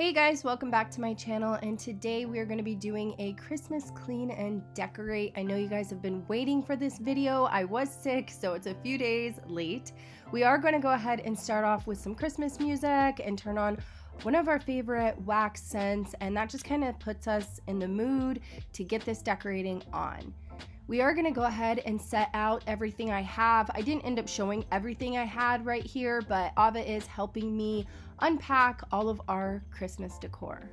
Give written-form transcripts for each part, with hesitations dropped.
Hey guys, welcome back to my channel, and today we are going to be doing a Christmas clean and decorate. I know you guys have been waiting for this video. I was sick, so it's a few days late. We are going to go ahead and start off with some Christmas music and turn on one of our favorite wax scents, and that just kind of puts us in the mood to get this decorating on. We are going to go ahead and set out everything I have. I didn't end up showing everything I had right here, but Ava is helping me unpack all of our Christmas decor.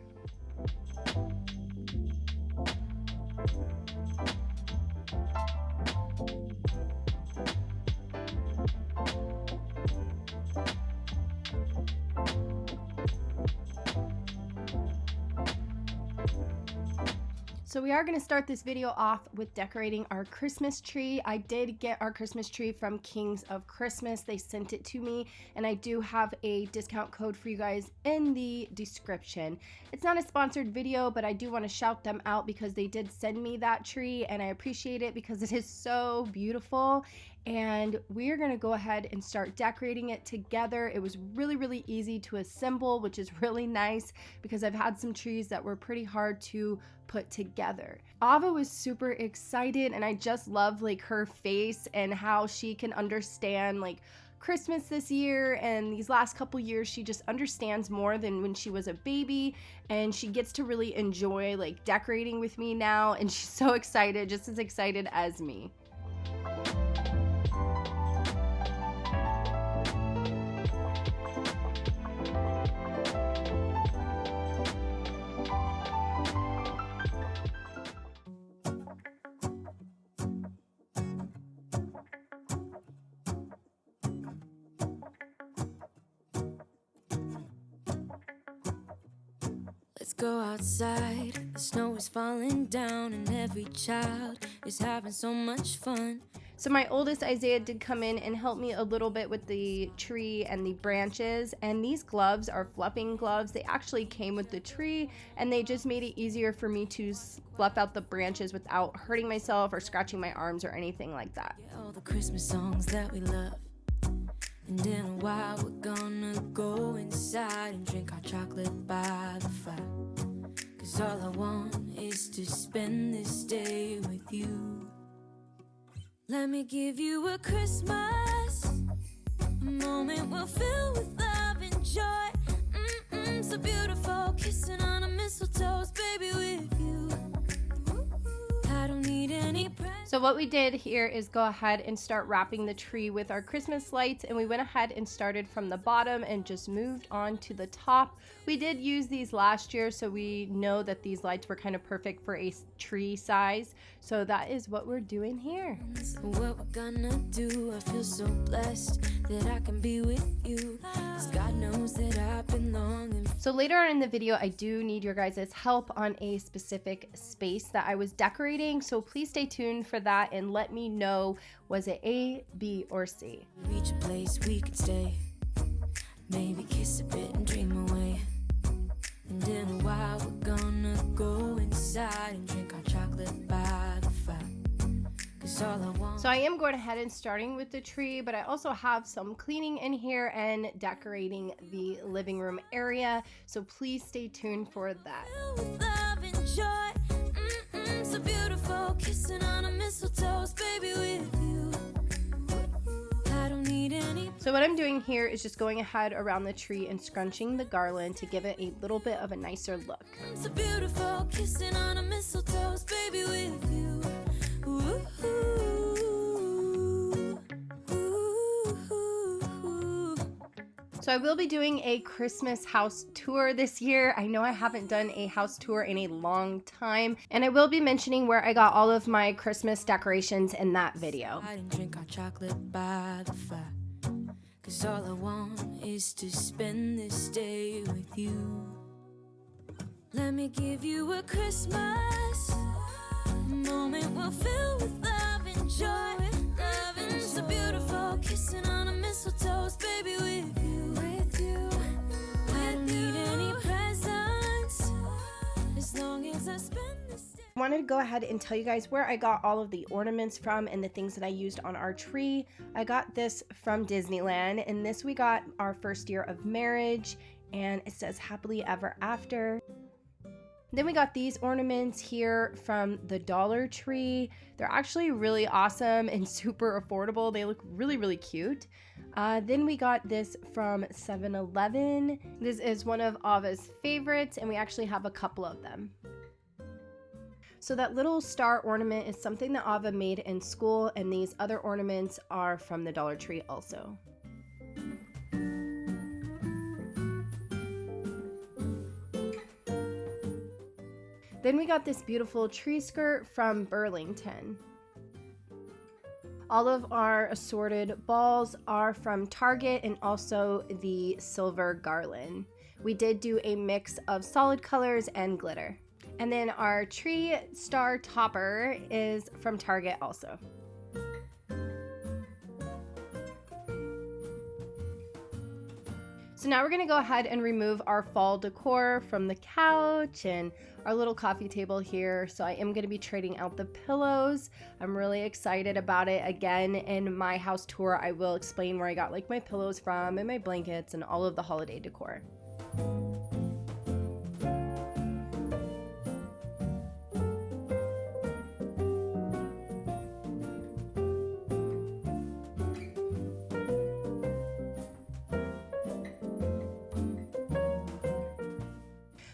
So we are going to start this video off with decorating our Christmas tree. I did get our Christmas tree from Kings of Christmas. They sent it to me, and I do have a discount code for you guys in the description. It's not a sponsored video, but I do want to shout them out because they did send me that tree, and I appreciate it because it is so beautiful. And we are going to go ahead and start decorating it together. It was really easy to assemble, which is really nice because I've had some trees that were pretty hard to put together. Ava was super excited, and I just love like her face and how she can understand like Christmas this year, and these last couple years she just understands more than when she was a baby, and she gets to really enjoy like decorating with me now, and she's so excited, just as excited as me. Let's go outside, the snow is falling down and every child is having so much fun. So my oldest Isaiah did come in and help me a little bit with the tree and the branches, and these gloves are fluffing gloves. They actually came with the tree, and they just made it easier for me to fluff out the branches without hurting myself or scratching my arms or anything like that. Yeah, all the Christmas songs that we love. And in a while we're gonna go inside and drink our chocolate by the fire. 'Cause all I want is to spend this day with you. Let me give you a Christmas, a moment we'll fill with love and joy. So beautiful, kissing on a mistletoe, baby, with you. I don't need any presents. So what we did here is go ahead and start wrapping the tree with our Christmas lights, and we went ahead and started from the bottom and just moved on to the top. We did use these last year, so we know that these lights were kind of perfect for a tree size. So that is what we're doing here. What we're gonna do, I feel so blessed that I can be with you. 'Cause God knows that I've been longing. So later on in the video, I do need your guys' help on a specific space that I was decorating. So please stay tuned for that and let me know, was it A, B, or C? Reach a place we could stay, maybe kiss a bit and dream away. And in a while we're gonna go inside and drink our chocolate by the fire. 'Cause all I want. So I am going ahead and starting with the tree, but I also have some cleaning in here and decorating the living room area. So please stay tuned for that. With love and joy, so beautiful, kissing on a mistletoe, baby, with you. I don't need any. So what I'm doing here is just going ahead around the tree and scrunching the garland to give it a little bit of a nicer look. So beautiful, kissing on a mistletoe, baby, with you. Ooh, ooh, ooh, ooh. So I will be doing a Christmas house tour this year. I know I haven't done a house tour in a long time, and I will be mentioning where I got all of my Christmas decorations in that video. I didn't drink our chocolate by the fire. 'Cause all I want is to spend this day with you. Let me give you a Christmas, a moment we'll fill with love and joy. Love and so beautiful, kissing on a mistletoe, baby, with you. With you. I don't need any presents as long as I spend this day. I wanted to go ahead and tell you guys where I got all of the ornaments from and the things that I used on our tree. I got this from Disneyland, and this we got our first year of marriage, and it says happily ever after. Then we got these ornaments here from the Dollar Tree. They're actually really awesome and super affordable. They look really, really cute. Then we got this from 7-Eleven. This is one of Ava's favorites, and we actually have a couple of them. So that little star ornament is something that Ava made in school, and these other ornaments are from the Dollar Tree also. Then we got this beautiful tree skirt from Burlington. All of our assorted balls are from Target, and also the silver garland. We did do a mix of solid colors and glitter. And then our tree star topper is from Target also. So now we're gonna go ahead and remove our fall decor from the couch and our little coffee table here. So I am gonna be trading out the pillows. I'm really excited about it. Again, in my house tour, I will explain where I got like my pillows from and my blankets and all of the holiday decor.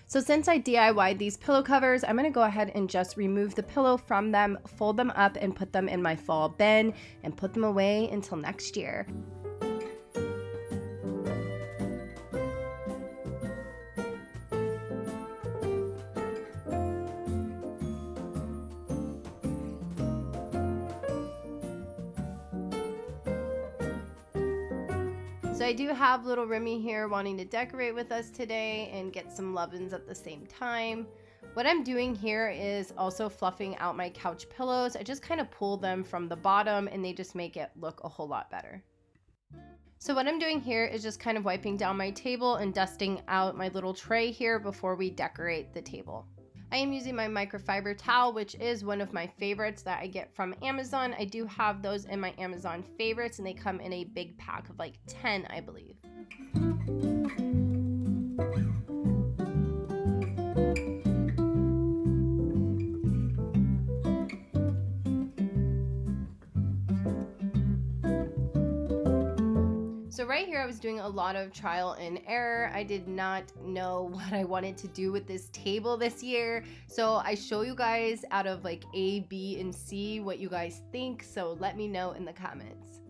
So since I DIY'd these pillow covers, I'm gonna go ahead and just remove the pillow from them, fold them up, and put them in my fall bin and put them away until next year. So I do have little Remy here wanting to decorate with us today and get some lovin's at the same time. What I'm doing here is also fluffing out my couch pillows. I just kind of pull them from the bottom and they just make it look a whole lot better. So what I'm doing here is just kind of wiping down my table and dusting out my little tray here before we decorate the table. I am using my microfiber towel, which is one of my favorites that I get from Amazon. I do have those in my Amazon favorites, and they come in a big pack of like 10, I believe. So right here I was doing a lot of trial and error. I did not know what I wanted to do with this table this year. So I show you guys out of like A, B, and C what you guys think. So let me know in the comments.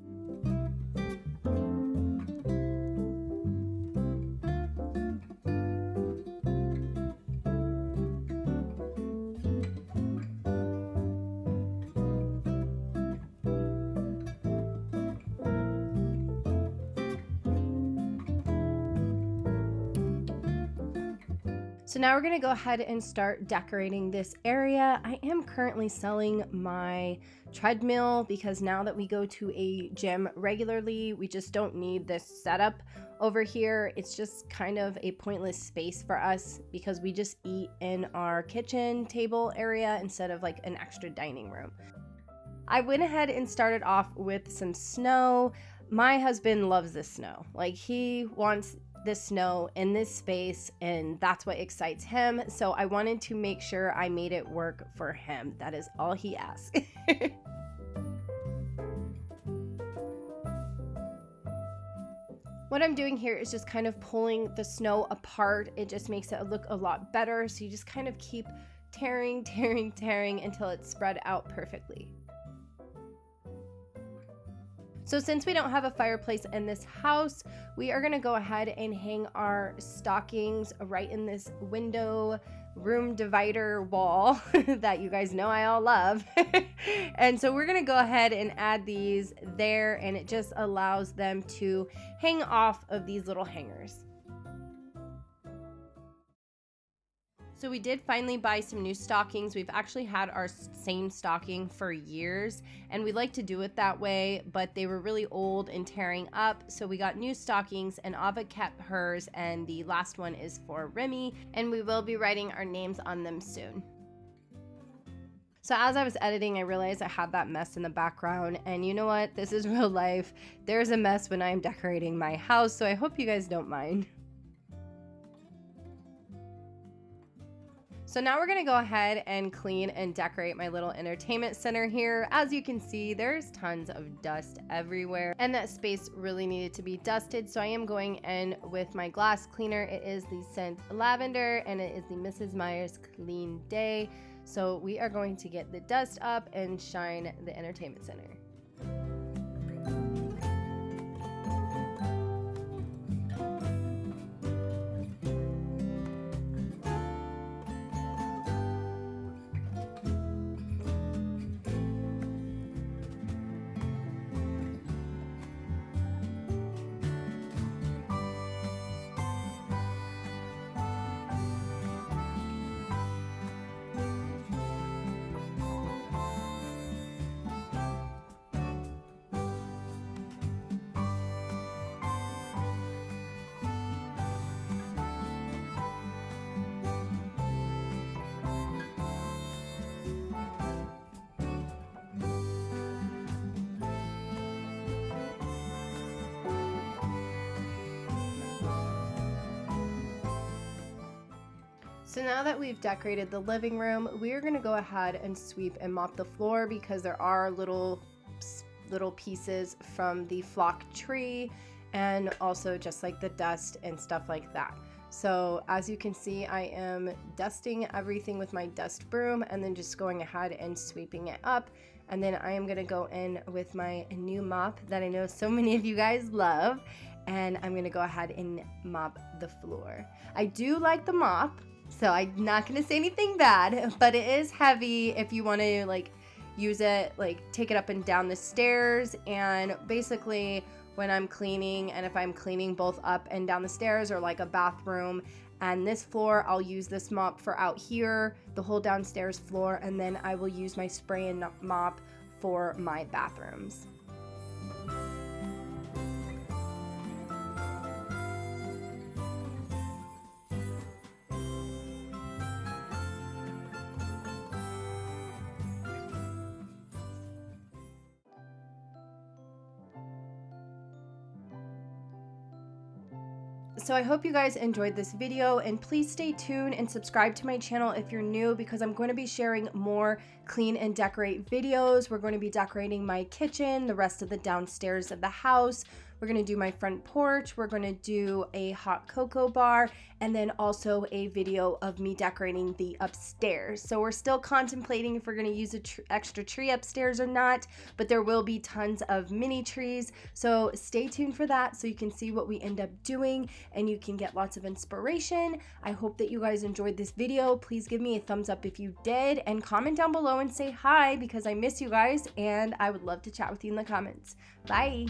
So now we're gonna go ahead and start decorating this area. I am currently selling my treadmill because now that we go to a gym regularly, we just don't need this setup over here. It's just kind of a pointless space for us because we just eat in our kitchen table area instead of like an extra dining room. I went ahead and started off with some snow. My husband loves the snow. Like, he wants the snow in this space, and that's what excites him. So I wanted to make sure I made it work for him. That is all he asked. What I'm doing here is just kind of pulling the snow apart. It just makes it look a lot better. So you just kind of keep tearing until it's spread out perfectly. So since we don't have a fireplace in this house, we are gonna go ahead and hang our stockings right in this window room divider wall that you guys know I all love. And so we're gonna go ahead and add these there, and it just allows them to hang off of these little hangers. So we did finally buy some new stockings. We've actually had our same stocking for years, and we like to do it that way, but they were really old and tearing up. So we got new stockings, and Ava kept hers, and the last one is for Remy, and we will be writing our names on them soon. So as I was editing, I realized I had that mess in the background, and you know what? This is real life. There's a mess when I'm decorating my house, so I hope you guys don't mind. So now we're gonna go ahead and clean and decorate my little entertainment center here. As you can see, there's tons of dust everywhere and that space really needed to be dusted. So I am going in with my glass cleaner. It is the scent lavender and it is the Mrs. Meyer's Clean Day. So we are going to get the dust up and shine the entertainment center. So now that we've decorated the living room, we're gonna go ahead and sweep and mop the floor because there are little pieces from the flock tree and also just like the dust and stuff like that. So as you can see, I am dusting everything with my dust broom and then just going ahead and sweeping it up. And then I am gonna go in with my new mop that I know so many of you guys love, and I'm gonna go ahead and mop the floor. I do like the mop, so I'm not gonna say anything bad, but it is heavy if you want to like use it, like take it up and down the stairs. And basically when I'm cleaning, and if I'm cleaning both up and down the stairs or like a bathroom and this floor, I'll use this mop for out here, the whole downstairs floor, and then I will use my spray and mop for my bathrooms. So I hope you guys enjoyed this video, and please stay tuned and subscribe to my channel if you're new, because I'm going to be sharing more clean and decorate videos. We're going to be decorating my kitchen, the rest of the downstairs of the house. We're going to do my front porch. We're going to do a hot cocoa bar, and then also a video of me decorating the upstairs. So we're still contemplating if we're going to use an extra tree upstairs or not, but there will be tons of mini trees. So stay tuned for that so you can see what we end up doing and you can get lots of inspiration. I hope that you guys enjoyed this video. Please give me a thumbs up if you did, and comment down below and say hi, because I miss you guys and I would love to chat with you in the comments. Bye.